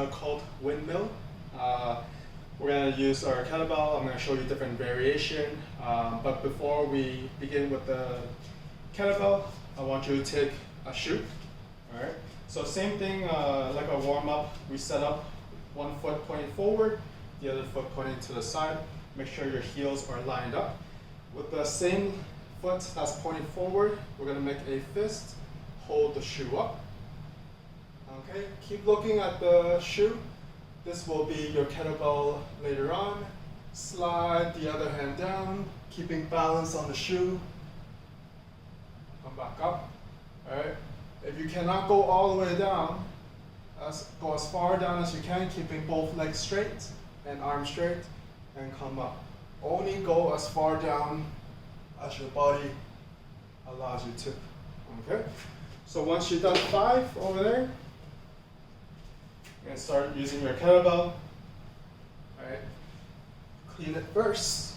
called windmill. We're going to use our kettlebell. I'm going to show you different variation. But before we begin with the kettlebell, I want you to take a shoe. All right. So same thing like a warm up. We set up one foot pointing forward, the other foot pointing to the side. Make sure your heels are lined up. With the same foot that's pointing forward, we're going to make a fist. Hold the shoe up. Okay. Keep looking at the shoe. This will be your kettlebell later on. Slide the other hand down, keeping balance on the shoe. Come back up. All right. If you cannot go all the way down, go as far down as you can, keeping both legs straight and arms straight, and come up. Only go as far down as your body allows you to. Okay. So once you've done 5 over there, you're going to start using your kettlebell. Alright. Clean it first.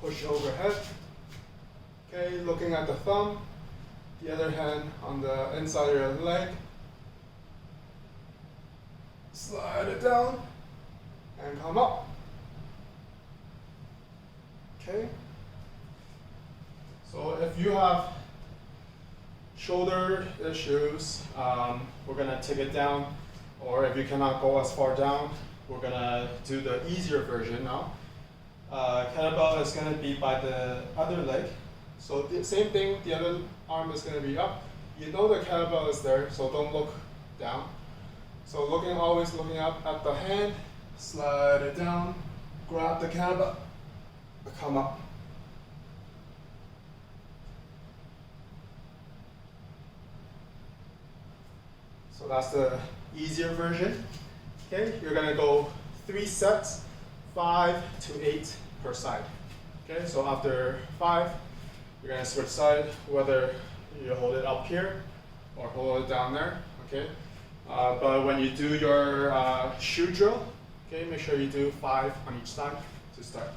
Push overhead. Okay, looking at the thumb. The other hand on the inside of your leg. Slide it down and come up. Okay. So if you have shoulder issues, we're going to take it down, or if you cannot go as far down, we're going to do the easier version now. Kettlebell is going to be by the other leg. So the same thing, the other arm is going to be up. You know the kettlebell is there, so don't look down. So always looking up at the hand, slide it down, grab the kettlebell, come up. So that's the easier version. Okay, you're going to go 3 sets, 5 to 8 per side. Okay, so after 5, you're going to switch side, whether you hold it up here or hold it down there. Okay, but when you do your shoe drill, okay, make sure you do 5 on each side to start.